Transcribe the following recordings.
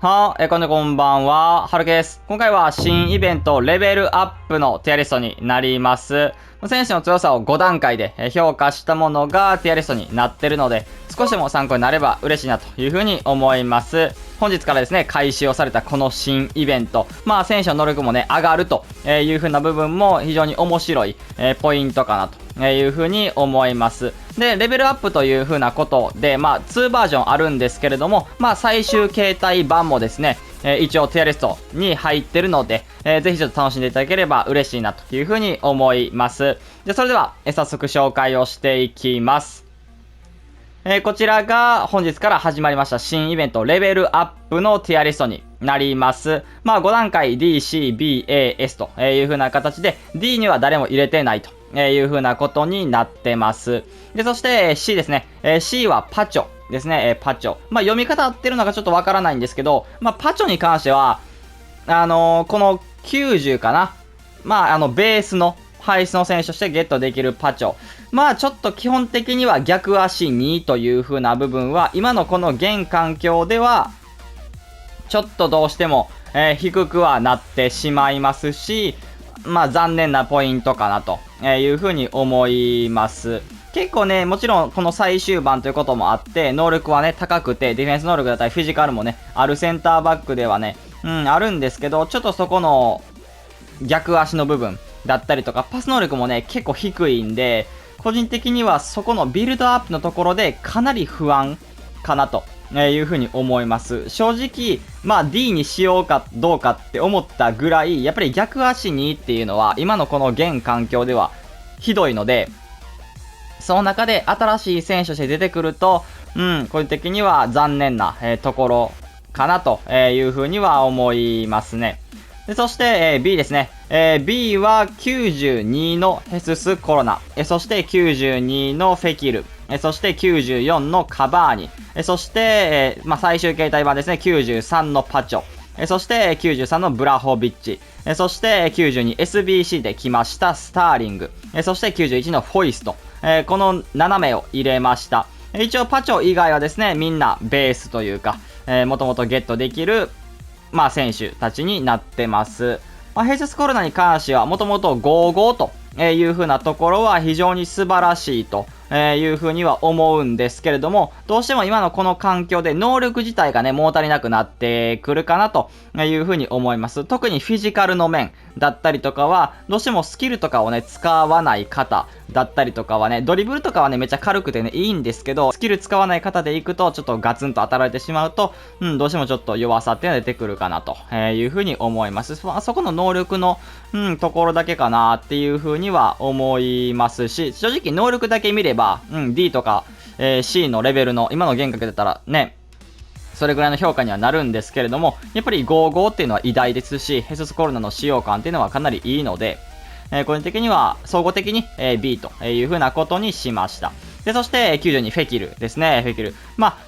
こんばんは、はるけです。今回は新イベントレベルアップのティアリストになります。選手の強さを5段階で評価したものがティアリストになってるので、少しでも参考になれば嬉しいなというふうに思います。本日からですね、開始をされたこの新イベント。選手の能力もね、上がるという風な部分も非常に面白いポイントかなという風に思います。で、レベルアップという風なことで、2バージョンあるんですけれども、最終形態版もですね、一応ティアリストに入ってるので、ぜひちょっと楽しんでいただければ嬉しいなという風に思います。で、それでは、早速紹介をしていきます。こちらが本日から始まりました新イベントレベルアップのティアリストになります。5段階 D、C、B、A、S という風な形で D には誰も入れてないという風なことになってます。で、そして C ですね。C はパチョですね。パチョ。読み方合ってるのかちょっとわからないんですけど、パチョに関しては、この90かな。ベースの配置の選手としてゲットできるパチョ。ちょっと基本的には逆足2という風な部分は、今のこの現環境では、ちょっとどうしても、低くはなってしまいますし、残念なポイントかなという風に思います。結構ね、もちろんこの最終盤ということもあって、能力はね、高くて、ディフェンス能力だったりフィジカルもね、あるセンターバックではね、あるんですけど、ちょっとそこの逆足の部分だったりとか、パス能力もね、結構低いんで、個人的にはそこのビルドアップのところでかなり不安かなというふうに思います。正直、D にしようかどうかって思ったぐらい、やっぱり逆足にっていうのは、今のこの現環境ではひどいので、その中で新しい選手として出てくると、個人的には残念な、ところかなというふうには思いますね。で、そして、B ですね。B は92のヘススコロナ、そして92のフェキル、そして94のカバーニ、そして、最終形態版ですね、93のパチョ、そして93のブラホビッチ、そして 92SBC で来ましたスターリング、そして91のフォイスト、この7名を入れました。一応パチョ以外はですね、みんなベースというか、もともとゲットできる選手たちになってます。ヘイセスコロナに関してはもともと55という風なところは非常に素晴らしいという風には思うんですけれども、どうしても今のこの環境で能力自体がね、物足りなくなってくるかなという風に思います。特にフィジカルの面だったりとかは、どうしてもスキルとかをね、使わない方だったりとかはね、ドリブルとかはね、めっちゃ軽くてね、いいんですけど、スキル使わない方でいくと、ちょっとガツンと当たられてしまうと、どうしてもちょっと弱さっていうのが出てくるかなという風に思います。そこの能力の、ところだけかなっていう風には思いますし、正直能力だけ見れば、D とか、C のレベルの今の幻覚だったらね、それぐらいの評価にはなるんですけれども、やっぱり55っていうのは偉大ですし、ヘススコロナの使用感っていうのはかなりいいので、個人的には総合的に、B という風なことにしました。で、そして92フェキルですね、フェキル。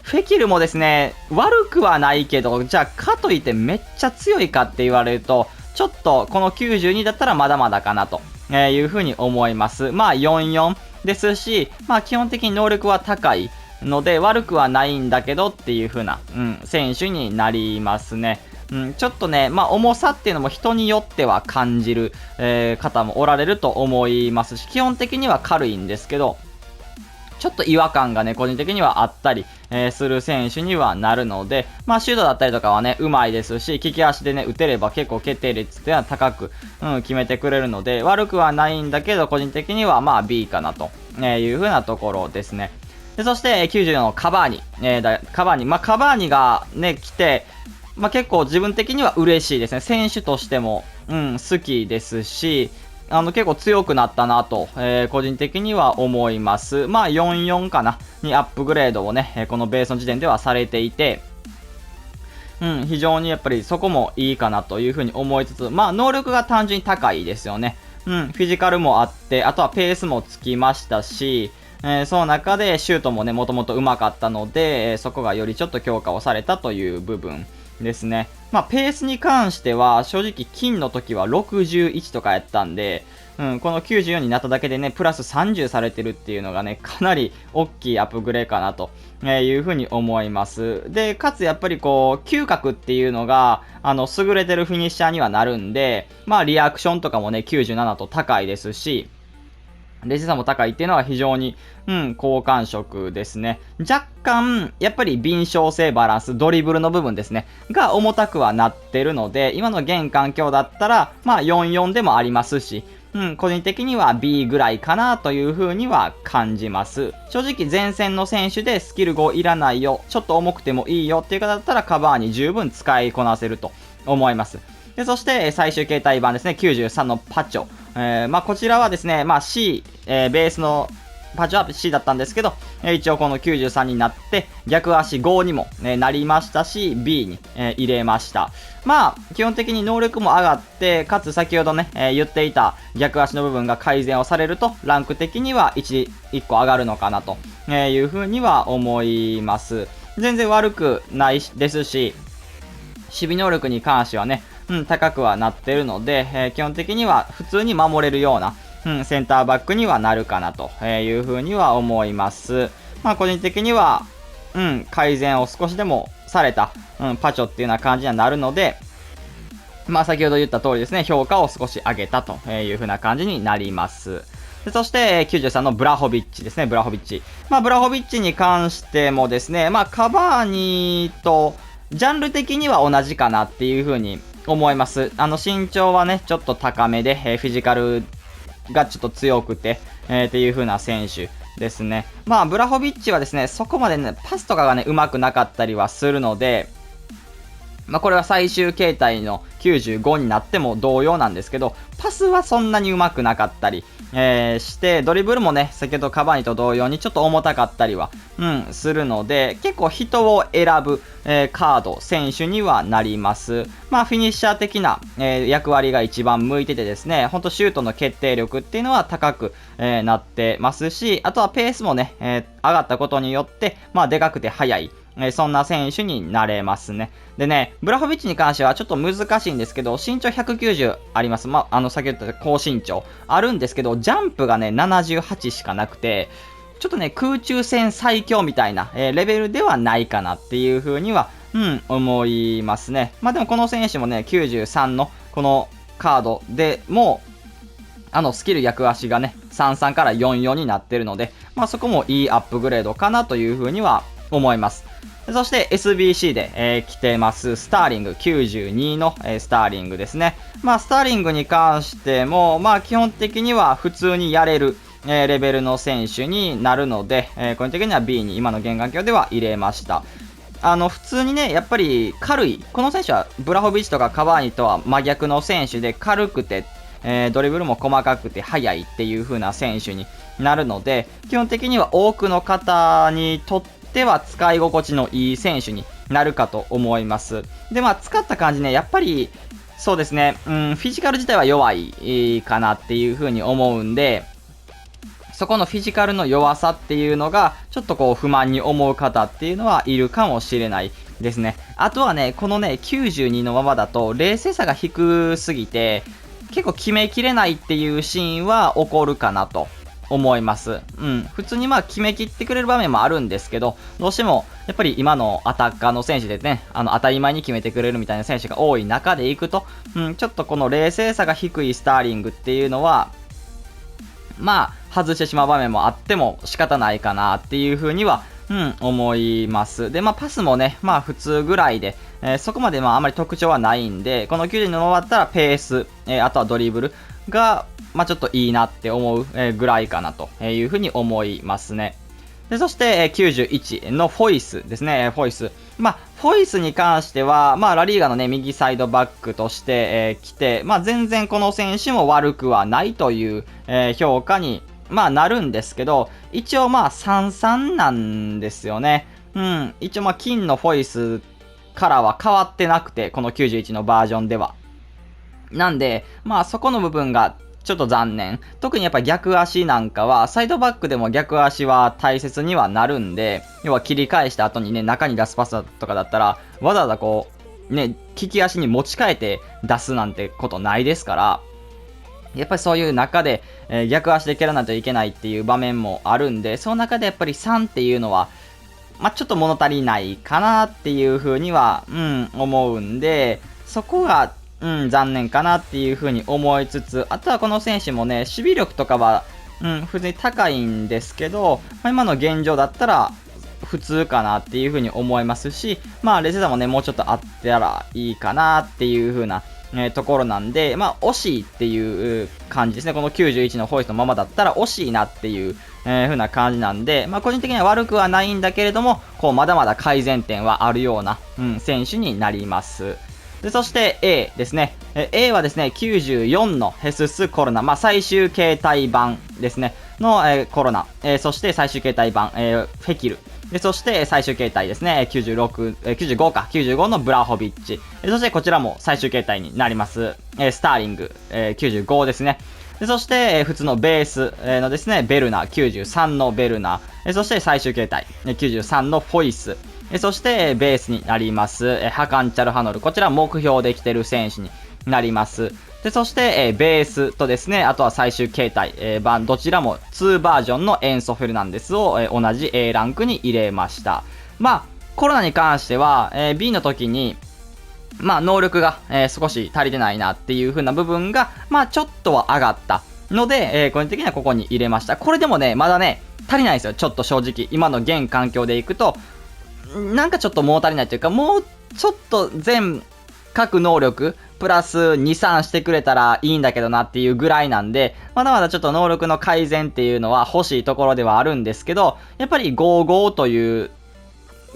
フェキルもですね、悪くはないけど、じゃあかといってめっちゃ強いかって言われると、ちょっとこの92だったらまだまだかなという風に思います。44ですし、基本的に能力は高いので悪くはないんだけどっていう風な、選手になりますね。ちょっとね、重さっていうのも人によっては感じる、方もおられると思いますし、基本的には軽いんですけど、ちょっと違和感がね、個人的にはあったり、する選手にはなるので、シュートだったりとかはね、うまいですし、利き足でね、打てれば結構決定率っていうのは高く、決めてくれるので、悪くはないんだけど、個人的にはB かなという風なところですね。で、そして90のカバーニ、カバーニがね、来て、結構自分的には嬉しいですね。選手としても、好きですし、結構強くなったなと、個人的には思います。44かなにアップグレードをね、このベースの時点ではされていて、非常にやっぱりそこもいいかなというふうに思いつつ、能力が単純に高いですよね。フィジカルもあって、あとはペースもつきましたし、その中でシュートもね、もともと上手かったので、そこがよりちょっと強化をされたという部分ですね。ペースに関しては、正直金の時は61とかやったんで、この94になっただけでね、プラス30されてるっていうのがね、かなり大きいアップグレーかなというふうに思います。で、かつやっぱりこう、嗅覚っていうのが、優れてるフィニッシャーにはなるんで、リアクションとかもね、97と高いですし、冷静さも高いっていうのは非常に、好感触ですね。若干、やっぱり敏捷性バランス、ドリブルの部分ですね、が重たくはなってるので、今の現環境だったら、44でもありますし、個人的には B ぐらいかなという風には感じます。正直前線の選手でスキル5いらないよ、ちょっと重くてもいいよっていう方だったらカバーに十分使いこなせると思います。で、そして、最終形態版ですね、93のパチョ。こちらはですね、C、ベースのパチョは C だったんですけど、一応この93になって、逆足5にも、なりましたし、B に、入れました。基本的に能力も上がって、かつ先ほどね、言っていた逆足の部分が改善をされると、ランク的には1個上がるのかなというふうには思います。全然悪くないですし、守備能力に関してはね、高くはなってるので、基本的には普通に守れるような、センターバックにはなるかなというふうには思います。個人的には、改善を少しでもされた、パチョっていうような感じにはなるので、先ほど言った通りですね、評価を少し上げたというふうな感じになります。でそして、93のブラホビッチですね、ブラホビッチ。ブラホビッチに関してもですね、カバーニと、ジャンル的には同じかなっていうふうに思います。身長はね、ちょっと高めで、フィジカルがちょっと強くて、っていう風な選手ですね。ブラホビッチはですね、そこまでね、パスとかがね、上手くなかったりはするので、これは最終形態の95になっても同様なんですけど、パスはそんなに上手くなかったり、して、ドリブルもね、先ほどカバーニと同様にちょっと重たかったりは、するので、結構人を選ぶ、カード、選手にはなります。フィニッシャー的な、役割が一番向いててですね、ほんとシュートの決定力っていうのは高く、なってますし、あとはペースもね、上がったことによって、でかくて速い、そんな選手になれますね。でね、ブラホビッチに関してはちょっと難しいんですけど、身長190あります。先ほど言った高身長あるんですけど、ジャンプがね、78しかなくて、ちょっとね、空中戦最強みたいな、レベルではないかなっていう風には、思いますね。でもこの選手もね、93のこのカードでも、スキル逆足がね、33から44になってるので、そこもいいアップグレードかなという風には思います。そして SBC で、来てます、スターリング、92の、スターリングですね。スターリングに関しても、基本的には普通にやれる、レベルの選手になるので、個人的には B に今の現環境では入れました。普通にね、やっぱり軽い。この選手はブラホビッチとかカバーニとは真逆の選手で軽くて、ドリブルも細かくて速いっていう風な選手になるので、基本的には多くの方にとっては使い心地のいい選手になるかと思います。で、使った感じね、やっぱり、そうですね、フィジカル自体は弱いかなっていう風に思うんで、そこのフィジカルの弱さっていうのが、ちょっとこう不満に思う方っていうのはいるかもしれないですね。あとはね、このね、92のままだと、冷静さが低すぎて、結構決めきれないっていうシーンは起こるかなと思います。普通に決めきってくれる場面もあるんですけど、どうしても、やっぱり今のアタッカーの選手でね、当たり前に決めてくれるみたいな選手が多い中でいくと、ちょっとこの冷静さが低いスターリングっていうのは、外してしまう場面もあっても仕方ないかなっていう風には、思います。で、パスもね、普通ぐらいで、そこまであまり特徴はないんで、この90の終わったらペース、あとはドリブルが、ちょっといいなって思う、ぐらいかなという風に思いますね。で、そして、91のフォイスですね、フォイス。フォイスに関しては、ラリーガのね、右サイドバックとして、来て、全然この選手も悪くはないという、評価に、なるんですけど、一応33なんですよね。一応金のフォイスからは変わってなくて、この91のバージョンでは。なんで、そこの部分がちょっと残念。特にやっぱ逆足なんかは、サイドバックでも逆足は大切にはなるんで、要は切り返した後にね、中に出すパスとかだったら、わざわざこね、利き足に持ち替えて出すなんてことないですから、やっぱりそういう中で、逆足で蹴らないといけないっていう場面もあるんで、その中でやっぱり3っていうのは、ちょっと物足りないかなっていう風には、思うんで、そこが、残念かなっていう風に思いつつ、あとはこの選手もね、守備力とかは、普通に高いんですけど、今の現状だったら、普通かなっていう風に思いますし、冷静さもね、もうちょっとあったらいいかなっていう風な、ところなんで、惜しいっていう感じですね。この91のホイスのままだったら惜しいなっていう、風な感じなんで、個人的には悪くはないんだけれども、まだまだ改善点はあるような、選手になります。で、そして A ですね。A はですね、94のヘススコロナ、最終形態版ですね、の、コロナ、そして最終形態版、フェキル。で、そして最終形態ですね、95のブラホビッチ。そしてこちらも最終形態になります。スターリング、95ですね。で、そして、普通のベースのですね、ベルナ、93のベルナ。そして最終形態、93のフォイス。そして、ベースになります、ハカンチャルハノル。こちら目標できてる選手になります。で、そして、ベースとですね、あとは最終形態、版、どちらも2バージョンのエンソ・フェルナンデスを、同じ A ランクに入れました。コロナに関しては、B の時に、能力が、少し足りてないなっていう風な部分が、ちょっとは上がったので、個人的にはここに入れました。これでもね、まだね、足りないですよ。ちょっと正直。今の現環境でいくと、なんかちょっと物足りないというか、もうちょっと全各能力、プラス2、3してくれたらいいんだけどなっていうぐらいなんで、まだまだちょっと能力の改善っていうのは欲しいところではあるんですけど、やっぱり55という、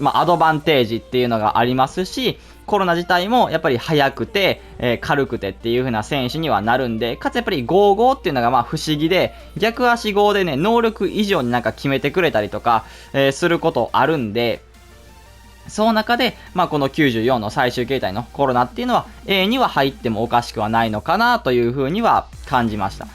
アドバンテージっていうのがありますし、コロナ自体もやっぱり速くて、軽くてっていう風な選手にはなるんで、かつやっぱり55っていうのが不思議で、逆足5でね、能力以上になんか決めてくれたりとか、することあるんで、その中で、この94の最終形態のコロナっていうのは A には入ってもおかしくはないのかなという風には感じました。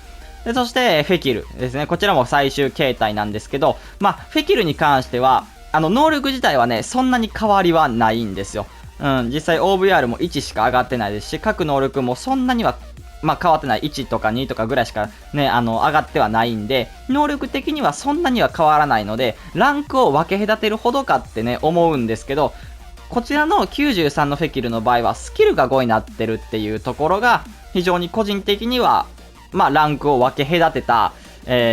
で、そして、フェキルですね。こちらも最終形態なんですけど、フェキルに関しては、能力自体はね、そんなに変わりはないんですよ。実際 OVR も1しか上がってないですし、各能力もそんなには変わってない。1とか2とかぐらいしかね、上がってはないんで、能力的にはそんなには変わらないので、ランクを分け隔てるほどかってね、思うんですけど、こちらの93のフェキルの場合は、スキルが5になってるっていうところが、非常に個人的には、ランクを分け隔てた、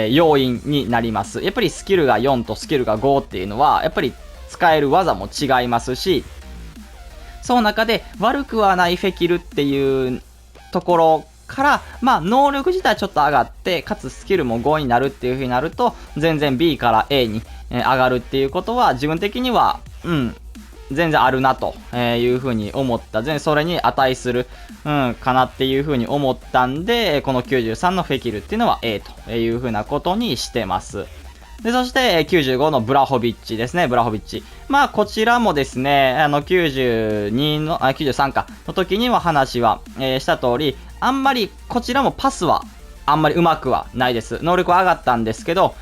要因になります。やっぱりスキルが4とスキルが5っていうのは、やっぱり使える技も違いますし、その中で悪くはないフェキルっていうところから、能力自体ちょっと上がって、かつスキルも5になるっていう風になると、全然 B から A に上がるっていうことは、自分的には、全然あるなという風に思った。全然それに値する、かなっていう風に思ったんで、この93のフェキルっていうのは A という風なことにしてます。で、そして95のブラホビッチですね、ブラホビッチ。こちらもですね、92の、93か、の時には話は、した通り、あんまり、こちらもパスは、あんまり上手くはないです。能力は上がったんですけど、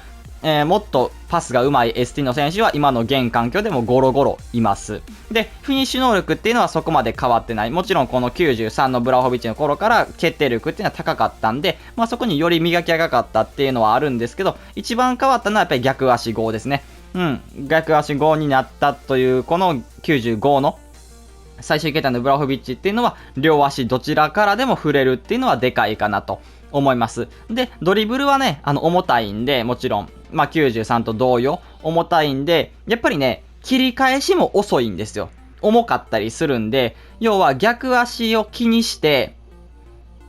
もっとパスが上手い ST の選手は今の現環境でもゴロゴロいます。で、フィニッシュ能力っていうのはそこまで変わってない。もちろんこの93のブラホビッチの頃から決定力っていうのは高かったんで、そこにより磨き上がかったっていうのはあるんですけど、一番変わったのはやっぱり逆足5ですね。逆足5になったという、この95の最終形態のブラホビッチっていうのは、両足どちらからでも触れるっていうのはでかいかなと思います。で、ドリブルはね、重たいんで、もちろん、93と同様、重たいんで、やっぱりね、切り返しも遅いんですよ。重かったりするんで、要は逆足を気にして、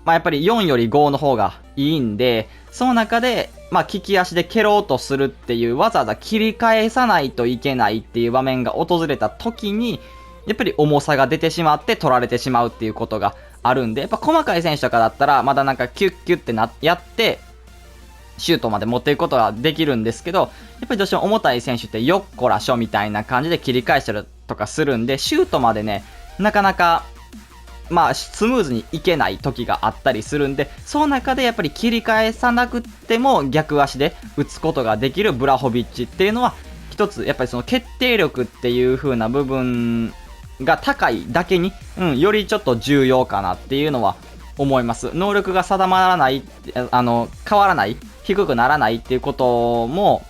やっぱり4より5の方がいいんで、その中で、利き足で蹴ろうとするっていう、わざわざ切り返さないといけないっていう場面が訪れた時に、やっぱり重さが出てしまって取られてしまうっていうことがあるんで、やっぱ細かい選手とかだったら、まだなんかキュッキュッってやって、シュートまで持っていくことができるんですけど、やっぱりどうしても重たい選手ってよっこらしょみたいな感じで切り返したりとかするんで、シュートまでね、なかなか、スムーズにいけない時があったりするんで、その中でやっぱり切り返さなくても逆足で打つことができるブラホビッチっていうのは、一つ、やっぱりその決定力っていう風な部分が高いだけに、よりちょっと重要かなっていうのは思います。能力が定まらない、変わらない、低くならないっていうことも、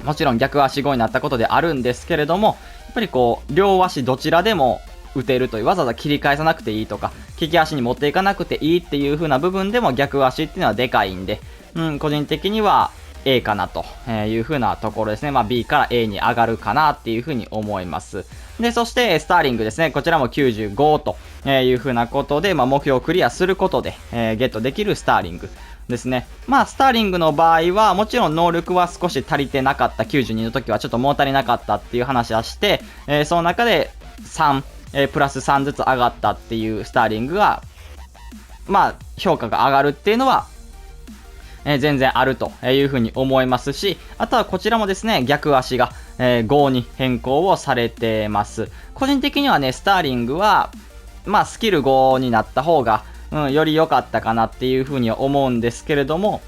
もちろん逆足5になったことであるんですけれども、やっぱりこう、両足どちらでも打てるという、わざわざ切り返さなくていいとか、利き足に持っていかなくていいっていう風な部分でも逆足っていうのはでかいんで、個人的には A かなという風なところですね。B から A に上がるかなっていう風に思います。で、そしてスターリングですね。こちらも95という風なことで、目標をクリアすることで、ゲットできるスターリングですね。スターリングの場合は、もちろん能力は少し足りてなかった。92の時はちょっと物足りなかったっていう話はして、その中で3、プラス3ずつ上がったっていうスターリングが、評価が上がるっていうのは、全然あるというふうに思いますし、あとはこちらもですね、逆足が、5に変更をされてます。個人的にはね、スターリングは、スキル5になった方が、より良かったかなっていうふうには思うんですけれども、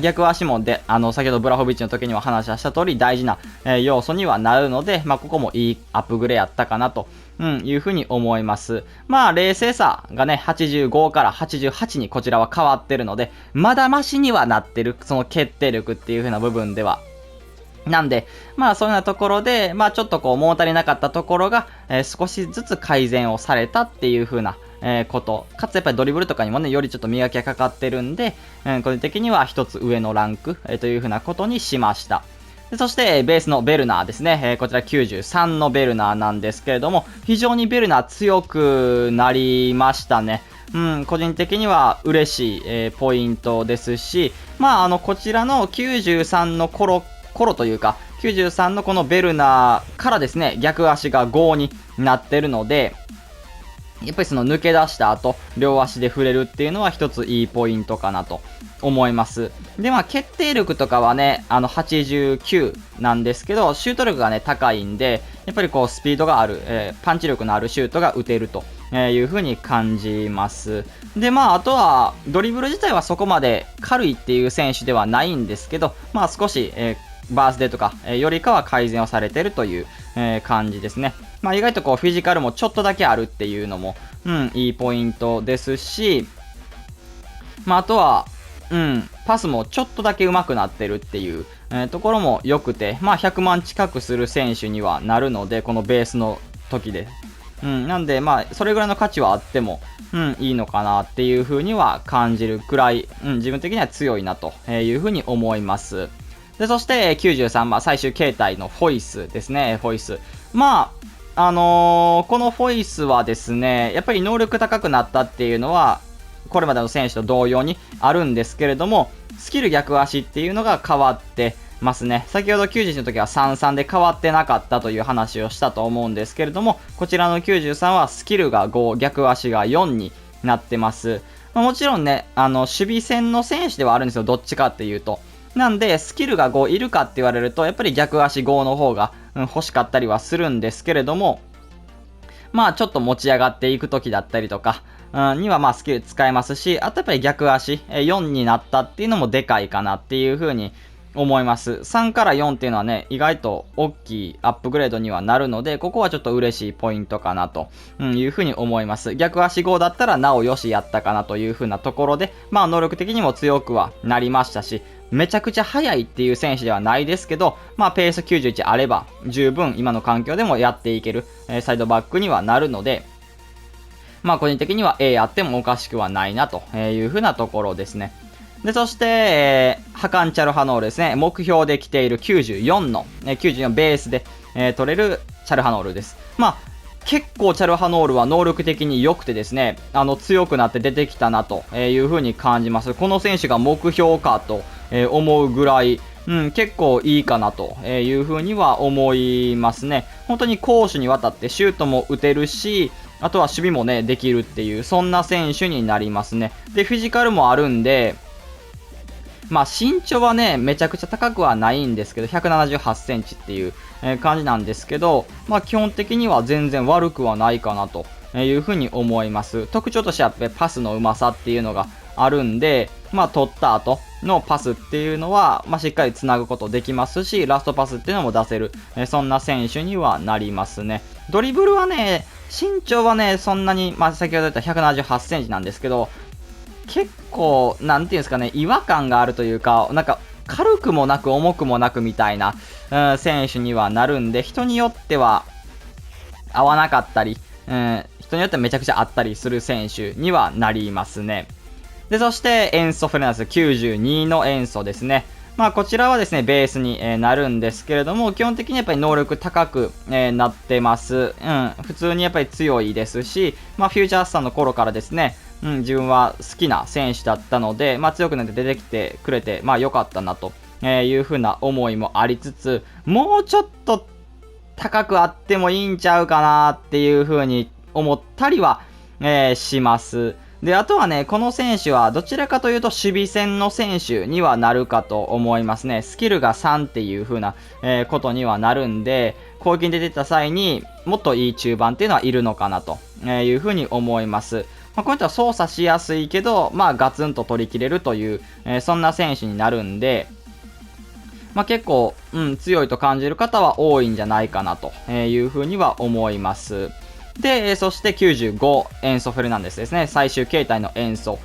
逆足もで、先ほどブラホビッチの時にも話した通り大事な、要素にはなるので、ここもいいアップグレやったかなと、いうふうに思います。冷静さがね、85から88にこちらは変わってるので、まだマシにはなってる、その決定力っていうふうな部分では。なんで、そういうようなところで、ちょっとこう、物足りなかったところが、少しずつ改善をされたっていう風な、こと。かつやっぱりドリブルとかにもね、よりちょっと磨きがかかってるんで、個人的には一つ上のランク、という風なことにしました。でそして、ベースのベルナーですね。こちら93のベルナーなんですけれども、非常にベルナー強くなりましたね。個人的には嬉しい、ポイントですし、こちらの93の頃というか、93のこのベルナーからですね、逆足が5になってるので、やっぱりその抜け出した後、両足で触れるっていうのは一ついいポイントかなと思います。で、決定力とかはね、89なんですけど、シュート力がね、高いんで、やっぱりこう、スピードがある、パンチ力のあるシュートが打てるという風に感じます。で、あとは、ドリブル自体はそこまで軽いっていう選手ではないんですけど、少し、バースデーとか、よりかは改善をされてるという、感じですね。意外とこうフィジカルもちょっとだけあるっていうのも、いいポイントですし、あとは、パスもちょっとだけ上手くなってるっていう、ところも良くて、100万近くする選手にはなるので、このベースの時で。なんで、それぐらいの価値はあっても、いいのかなっていう風には感じるくらい、自分的には強いなという風に思います。で、そして93、最終形態のフォイスですね、フォイス。このフォイスはですね、やっぱり能力高くなったっていうのは、これまでの選手と同様にあるんですけれども、スキル逆足っていうのが変わってますね。先ほど91の時は33で変わってなかったという話をしたと思うんですけれども、こちらの93はスキルが5、逆足が4になってます。もちろんね、守備戦の選手ではあるんですよ、どっちかっていうと。なんで、スキルが5いるかって言われると、やっぱり逆足5の方が、欲しかったりはするんですけれども、ちょっと持ち上がっていく時だったりとか、にはスキル使えますし、あとやっぱり逆足、4になったっていうのもでかいかなっていう風に思います。3から4っていうのはね、意外と大きいアップグレードにはなるので、ここはちょっと嬉しいポイントかなという風に思います。逆足5だったらなおよしやったかなという風なところで、能力的にも強くはなりましたし、めちゃくちゃ速いっていう選手ではないですけど、ペース91あれば十分今の環境でもやっていける、サイドバックにはなるので、個人的には A あってもおかしくはないなという風なところですね。で、そして、ハカンチャルハノールですね。目標で来ている94の、94ベースで、取れるチャルハノールです。結構チャルハノールは能力的に良くてですね、強くなって出てきたなという風に感じます。この選手が目標かと思うぐらい、結構いいかなという風には思いますね。本当に攻守にわたってシュートも打てるし、あとは守備もね、できるっていう、そんな選手になりますね。で、フィジカルもあるんで、身長はね、めちゃくちゃ高くはないんですけど、178センチっていう感じなんですけど、基本的には全然悪くはないかなというふうに思います。特徴としてはパスのうまさっていうのがあるんで、取った後、のパスっていうのは、しっかりつなぐことできますし、ラストパスっていうのも出せる、そんな選手にはなりますね。ドリブルはね、身長はね、そんなに、先ほど言った178センチなんですけど、結構、なんていうんですかね、違和感があるというか、なんか、軽くもなく重くもなくみたいな、選手にはなるんで、人によっては合わなかったり、人によってはめちゃくちゃ合ったりする選手にはなりますね。で、そしてエンソ・フェルナンデス92のエンソですね。こちらはですね、ベースに、なるんですけれども、基本的にやっぱり能力高く、なってます。普通にやっぱり強いですし、フューチャースターの頃からですね、自分は好きな選手だったので、強くなって出てきてくれて、良かったなというふうな思いもありつつ、もうちょっと高くあってもいいんちゃうかなっていうふうに思ったりは、します。で、あとはね、この選手はどちらかというと守備線の選手にはなるかと思いますね。スキルが3っていう風な、ことにはなるんで、攻撃に出てた際にもっといい中盤っていうのはいるのかなという風に思います。こういった操作しやすいけど、ガツンと取り切れるという、そんな選手になるんで、結構、強いと感じる方は多いんじゃないかなという風には思います。で、そして95、エンソ・フェルナンデスですね。最終形態のエンソ。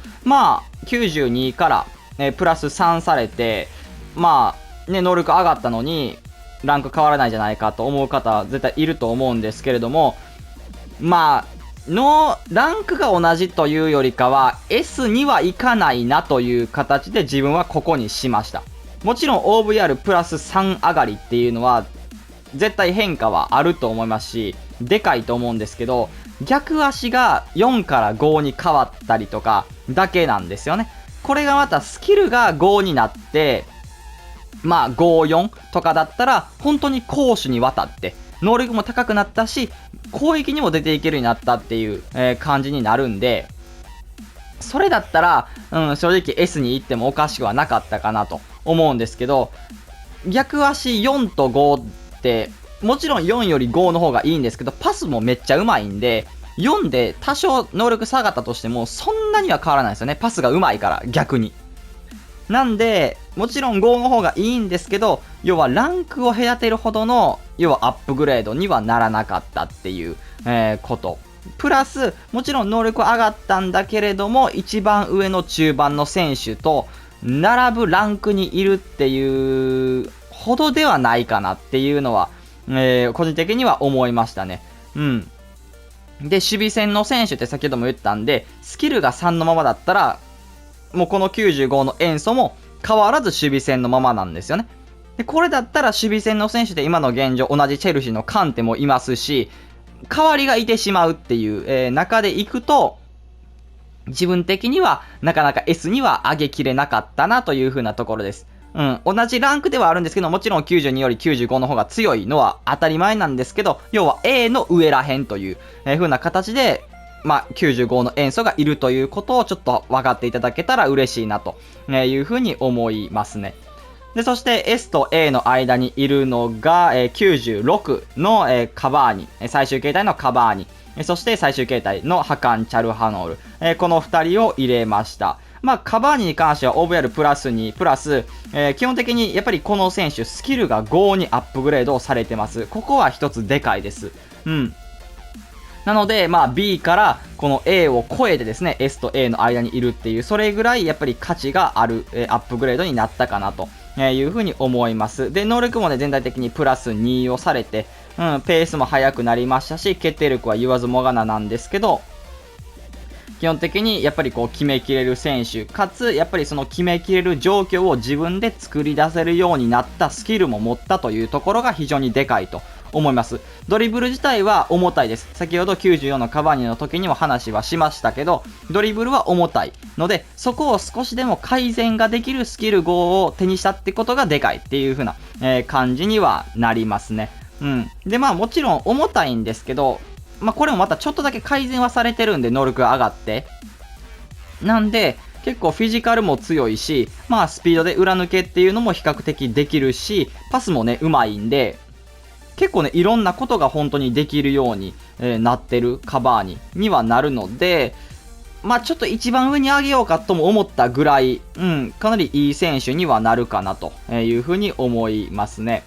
92から、プラス3されて、能力上がったのに、ランク変わらないじゃないかと思う方は絶対いると思うんですけれども、ランクが同じというよりかは、S にはいかないなという形で自分はここにしました。もちろん OVR プラス3上がりっていうのは、絶対変化はあると思いますし、でかいと思うんですけど、逆足が4から5に変わったりとかだけなんですよね。これがまたスキルが5になって、5、4とかだったら、本当に攻守にわたって、能力も高くなったし、攻撃にも出ていけるようになったっていう、感じになるんで、それだったら、正直 S に行ってもおかしくはなかったかなと思うんですけど、逆足4と5って、もちろん4より5の方がいいんですけど、パスもめっちゃうまいんで、4で多少能力下がったとしても、そんなには変わらないですよね。パスがうまいから、逆に。なんで、もちろん5の方がいいんですけど、要はランクを隔てるほどの、要はアップグレードにはならなかったっていう、こと。プラス、もちろん能力上がったんだけれども、一番上の中盤の選手と、並ぶランクにいるっていうほどではないかなっていうのは、個人的には思いましたね。で、守備線の選手って先ほども言ったんで、スキルが3のままだったら、もうこの95の塩素も変わらず守備線のままなんですよね。で、これだったら守備線の選手で今の現状同じチェルシーのカンテもいますし、代わりがいてしまうっていう、中でいくと、自分的にはなかなか S には上げきれなかったなという風なところです。同じランクではあるんですけど、もちろん92より95の方が強いのは当たり前なんですけど、要は A の上らへんという、風な形で、95の塩素がいるということをちょっと分かっていただけたら嬉しいなという風に思いますね。で、そして S と A の間にいるのが、96の、カバーニ、最終形態のカバーニ、そして最終形態のハカン・チャルハノール、この2人を入れました。カバーニに関しては OVR プラス2プラス、基本的にやっぱりこの選手スキルが5にアップグレードされてます。ここは一つでかいです。なので、B からこの A を超えてですね、S と A の間にいるっていう、それぐらいやっぱり価値がある、アップグレードになったかなというふうに思います。で、能力もね、全体的にプラス2をされて、ペースも速くなりましたし、決定力は言わずもがななんですけど、基本的にやっぱりこう決めきれる選手、かつやっぱりその決めきれる状況を自分で作り出せるようになったスキルも持ったというところが非常にでかいと思います。ドリブル自体は重たいです。先ほど94のカバーニの時にも話はしましたけど、ドリブルは重たいので、そこを少しでも改善ができるスキル5を手にしたってことがでかいっていう風な、感じにはなりますね。で、もちろん重たいんですけど、これもまたちょっとだけ改善はされてるんで、能力が上がって。なんで、結構フィジカルも強いし、スピードで裏抜けっていうのも比較的できるし、パスもね、うまいんで、結構ね、いろんなことが本当にできるように、なってるカバーニにはなるので、ちょっと一番上に上げようかとも思ったぐらい、かなりいい選手にはなるかなというふうに思いますね。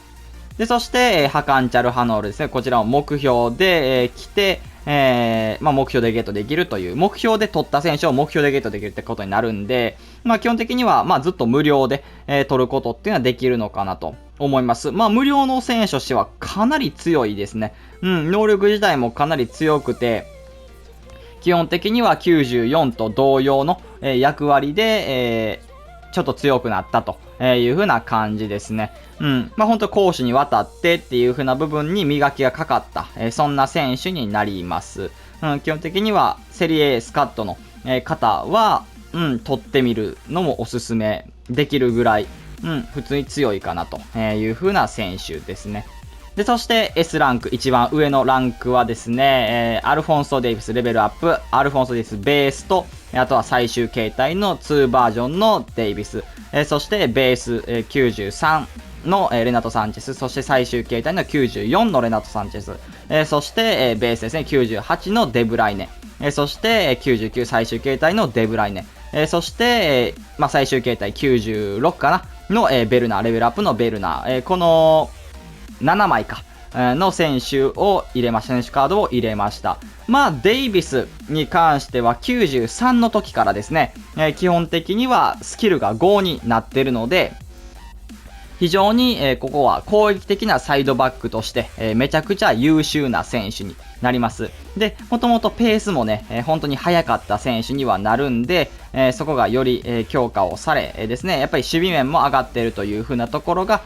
で、そして、ハカン・チャルハノールですね。こちらを目標で、来て、目標でゲットできるという、目標で取った選手を目標でゲットできるってことになるんで、基本的には、ずっと無料で、取ることっていうのはできるのかなと思います。無料の選手としてはかなり強いですね。能力自体もかなり強くて、基本的には94と同様の、役割で、ちょっと強くなったという風な感じですね。本当攻守にわたってっていう風な部分に磨きがかかった、そんな選手になります。基本的にはセリエスカットの、方は、取ってみるのもおすすめできるぐらい、普通に強いかなという風な選手ですね。で、そして S ランク、一番上のランクはですね、アルフォンソ・デイビスレベルアップ、アルフォンソ・デイビスベースと、あとは最終形態の2バージョンのデイビス、そしてベース、93の、レナト・サンチェス、そして最終形態の94のレナト・サンチェス、そして、ベースですね、98のデブライネ、そして、99最終形態のデブライネ、そして、最終形態96かなの、ベルナー、レベルアップのベルナー、この7枚か、の選手を入れました。選手カードを入れました。デイビスに関しては93の時からですね、基本的にはスキルが5になっているので、非常に、ここは攻撃的なサイドバックとして、めちゃくちゃ優秀な選手になります。で、もともとペースもね、本当に速かった選手にはなるんで、そこがより、強化をされ、ですね、やっぱり守備面も上がっているという風なところが、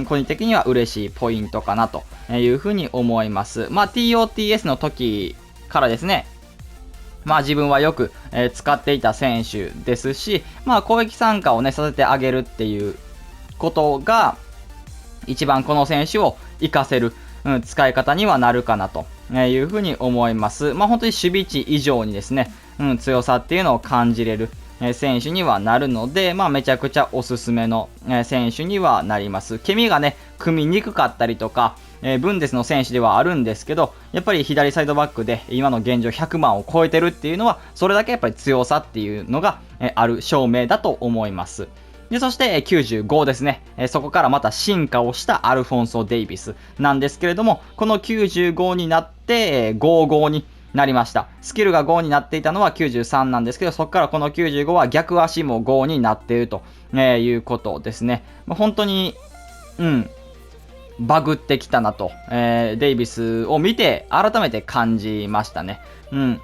個人的には嬉しいポイントかなという風に思います。TOTS の時からですね、自分はよく、使っていた選手ですし、攻撃参加をね、させてあげるっていうことが、一番この選手を活かせる、使い方にはなるかなというふうに思います。本当に守備値以上にですね、強さっていうのを感じれる、選手にはなるので、めちゃくちゃおすすめの、選手にはなります。ケミがね、組みにくかったりとか、ブンデスの選手ではあるんですけど、やっぱり左サイドバックで今の現状100万を超えてるっていうのは、それだけやっぱり強さっていうのが、ある証明だと思います。で、そして95ですね。そこからまた進化をしたアルフォンソ・デイビスなんですけれども、この95になって55になりました。スキルが5になっていたのは93なんですけど、そこからこの95は逆足も5になっているということですね。本当に、バグってきたなと、デイビスを見て改めて感じましたね。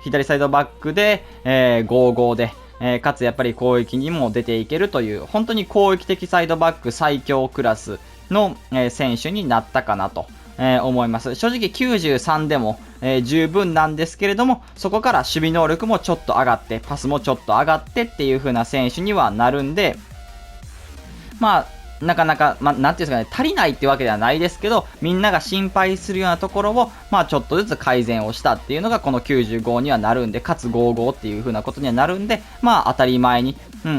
左サイドバックで、5-5で、かつやっぱり攻撃にも出ていけるという、本当に攻撃的サイドバック最強クラスの、選手になったかなと、思います。正直93でも、十分なんですけれども、そこから守備能力もちょっと上がって、パスもちょっと上がってっていう風な選手にはなるんで、なかなか、なんていうんですかね、足りないってわけではないですけど、みんなが心配するようなところを、ちょっとずつ改善をしたっていうのが、この95にはなるんで、かつ55っていう風なことにはなるんで、当たり前に、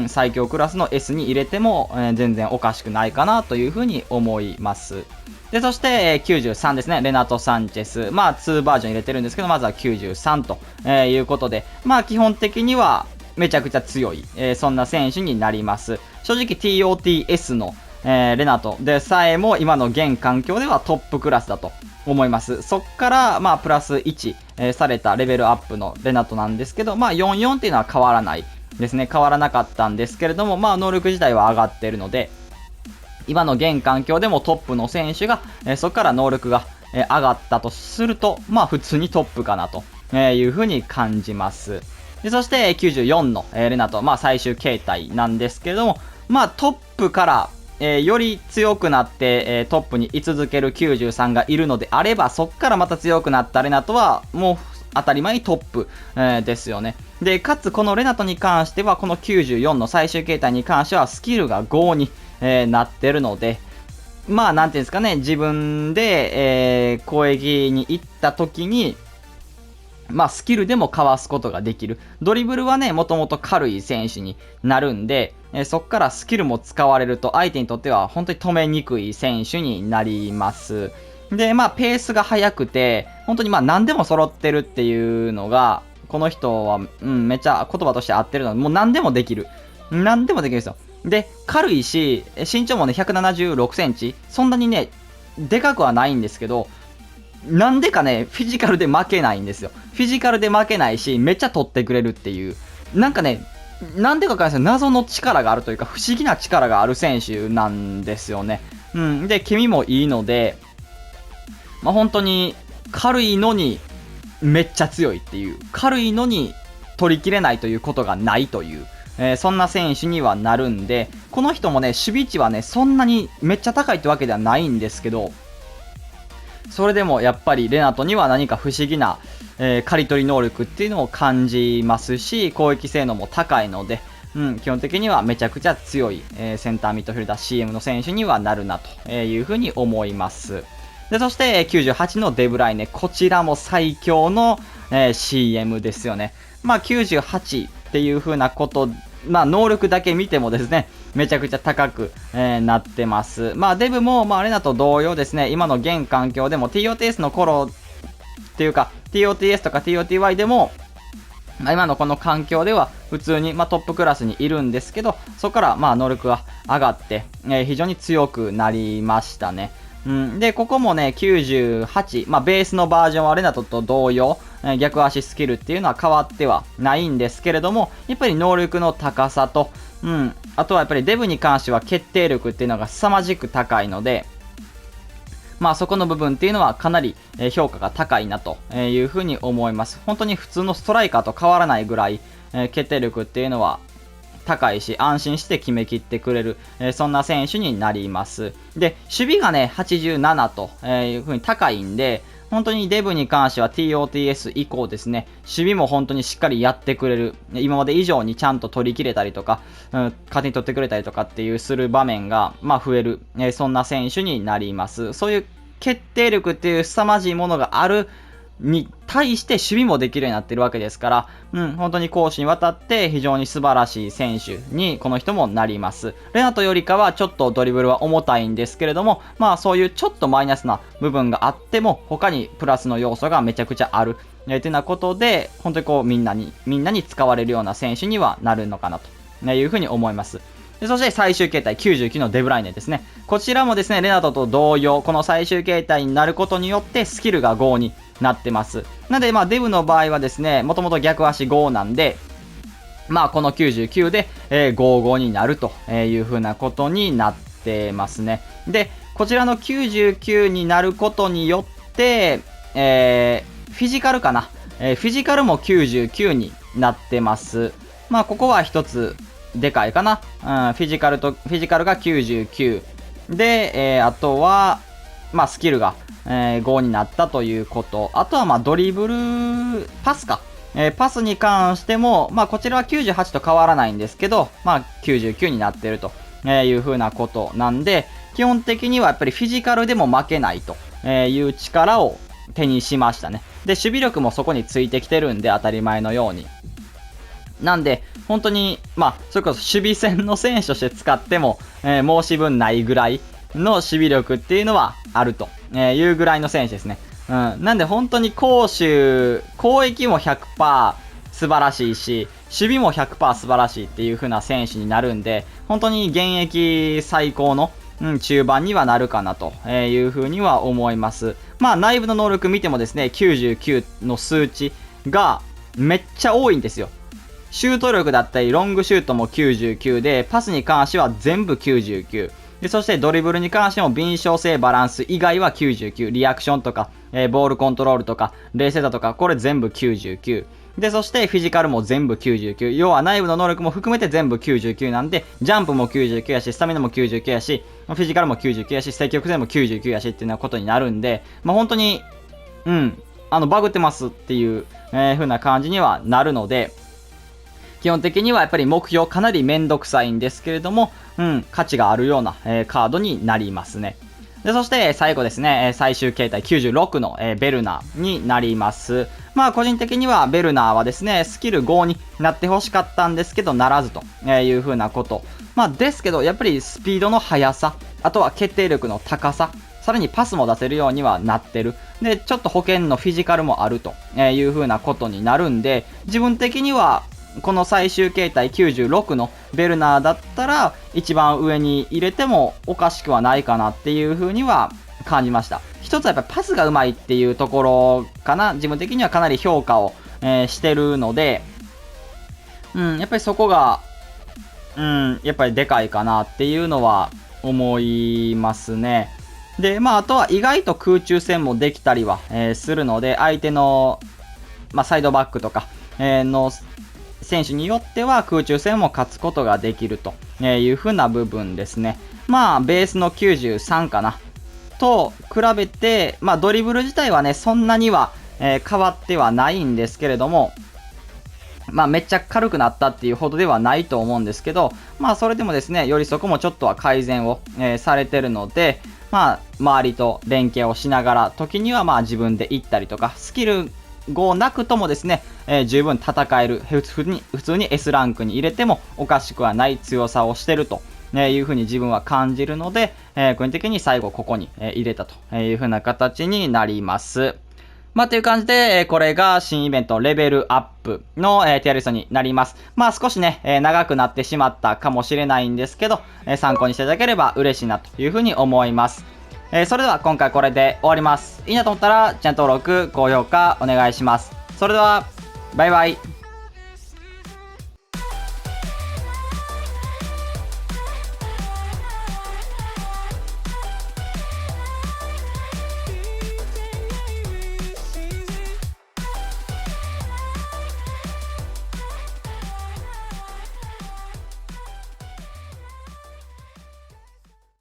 最強クラスの S に入れても、全然おかしくないかなという風に思います。で、そして、93ですね、レナト・サンチェス。2バージョン入れてるんですけど、まずは93と、いうことで、基本的には、めちゃくちゃ強い、そんな選手になります。正直 TOTS のレナトでさえも今の現環境ではトップクラスだと思います。そっから、プラス1、されたレベルアップのレナトなんですけど、44っていうのは変わらないですね。変わらなかったんですけれども、能力自体は上がっているので、今の現環境でもトップの選手が、そこから能力が、上がったとすると、普通にトップかなというふうに感じます。で、そして94の、レナト、最終形態なんですけれども、トップから、より強くなって、トップに居続ける93がいるのであれば、そっからまた強くなったレナトは、もう当たり前にトップ、ですよね。で、かつこのレナトに関しては、この94の最終形態に関しては、スキルが5に、なってるので、なんていうんですかね、自分で、攻撃に行った時に、スキルでもかわすことができる。ドリブルはね、もともと軽い選手になるんで、そっからスキルも使われると、相手にとっては本当に止めにくい選手になります。で、ペースが速くて、本当に何でも揃ってるっていうのが、この人は、めっちゃ言葉として合ってるので、もう何でもできる。何でもできるんですよ。で、軽いし、身長もね、176センチ。そんなにね、でかくはないんですけど、なんでかね、フィジカルで負けないんですよ。フィジカルで負けないし、めっちゃ取ってくれるっていう。なんかね、なんでかわかんないですよ。謎の力があるというか、不思議な力がある選手なんですよね。で、気味もいいので、本当に軽いのにめっちゃ強いっていう。軽いのに取りきれないということがないという。そんな選手にはなるんで、この人もね、守備値はね、そんなにめっちゃ高いってわけではないんですけど、それでもやっぱりレナトには何か不思議な、刈り取り能力っていうのを感じますし、攻撃性能も高いので、基本的にはめちゃくちゃ強い、センターミッドフィルダー CM の選手にはなるなというふうに思います。で、そして98のデブライネ、こちらも最強の、CM ですよね。98っていう風なこと、能力だけ見てもですね、めちゃくちゃ高く、なってます。デブも、レナと同様ですね、今の現環境でも TOTS の頃っていうか、TOTS とか TOTY でも、今のこの環境では普通に、トップクラスにいるんですけど、そこから能力が上がって、非常に強くなりましたね。で、ここもね、98、ベースのバージョンはレナトと同様、逆足スキルっていうのは変わってはないんですけれども、やっぱり能力の高さと、あとはやっぱりデブに関しては決定力っていうのが凄まじく高いので、そこの部分っていうのはかなり評価が高いなというふうに思います。本当に普通のストライカーと変わらないぐらい決定力っていうのは高いし、安心して決めきってくれる、そんな選手になります。で、守備がね、87という風に高いんで、本当にデブに関しては TOTS 以降ですね、守備も本当にしっかりやってくれる。今まで以上にちゃんと取り切れたりとか、勝手に取ってくれたりとかっていうする場面が、増える、そんな選手になります。そういう決定力っていう凄まじいものがあるに対して守備もできるようになってるわけですから、本当に攻守にわたって非常に素晴らしい選手にこの人もなります。レナトよりかはちょっとドリブルは重たいんですけれども、そういうちょっとマイナスな部分があっても、他にプラスの要素がめちゃくちゃある。というようなことで、本当にみんなに使われるような選手にはなるのかなというふうに思います。で、そして最終形態99のデブライネですね。こちらもですね、レナトと同様、この最終形態になることによってスキルが5になってます。なので、デブの場合はですね、もともと逆足5なんで、この99で、55になるという風なことになってますね。で、こちらの99になることによって、フィジカルかな。フィジカルも99になってます。ここは一つ、でかいかな。フィジカルが99。で、あとは、スキルが、5になったということ。あとは、ドリブル、パスか。パスに関しても、こちらは98と変わらないんですけど、99になってるという風なことなんで、基本的にはやっぱりフィジカルでも負けないという力を手にしましたね。で、守備力もそこについてきてるんで、当たり前のように。なんで、本当に、それこそ守備戦の選手として使っても、申し分ないぐらいの守備力っていうのはあるというぐらいの選手ですね。なんで本当に攻撃も 100% 素晴らしいし、守備も 100% 素晴らしいっていう風な選手になるんで、本当に現役最高の、中盤にはなるかなという風には思います。内部の能力見てもですね、99の数値がめっちゃ多いんですよ。シュート力だったり、ロングシュートも99で、パスに関しては全部99。で、そしてドリブルに関しても、敏捷性バランス以外は99。リアクションとか、ボールコントロールとか、冷静だとか、これ全部99。で、そしてフィジカルも全部99。要は内部の能力も含めて全部99なんで、ジャンプも99やし、スタミナも99やし、フィジカルも99やし、積極性も99やしっていうようなことになるんで、本当に、バグってますっていう、風な感じにはなるので、基本的にはやっぱり目標かなりめんどくさいんですけれども、価値があるような、カードになりますね。で、そして最後ですね、最終形態96の、ベルナーになります。個人的にはベルナーはですね、スキル5になってほしかったんですけど、ならずという風なこと。ですけど、やっぱりスピードの速さ、あとは決定力の高さ、さらにパスも出せるようにはなってる。で、ちょっと保険のフィジカルもあるという風なことになるんで、自分的には、この最終形態96のベルナーだったら、一番上に入れてもおかしくはないかなっていう風には感じました。一つはやっぱりパスがうまいっていうところかな。自分的にはかなり評価を、してるので、やっぱりそこが、やっぱりでかいかなっていうのは思いますね。で、あとは意外と空中戦もできたりは、するので、相手の、サイドバックとか、の選手によっては空中戦も勝つことができるという風な部分ですね。ベースの93かな。と比べて、ドリブル自体はね、そんなには、変わってはないんですけれども、めっちゃ軽くなったっていうほどではないと思うんですけど、それでもですね、よりそこもちょっとは改善を、されてるので、周りと連携をしながら、時には自分で行ったりとか、スキル5なくともですね、十分戦える、普通に S ランクに入れてもおかしくはない強さをしてるというふうに自分は感じるので、個人的に最後ここに入れたというふうな形になります。という感じで、これが新イベントレベルアップの、ティアリストになります。少しね、長くなってしまったかもしれないんですけど、参考にしていただければ嬉しいなというふうに思います。それでは今回これで終わります。いいなと思ったら、チャンネル登録、高評価お願いします。それでは、バイバイ。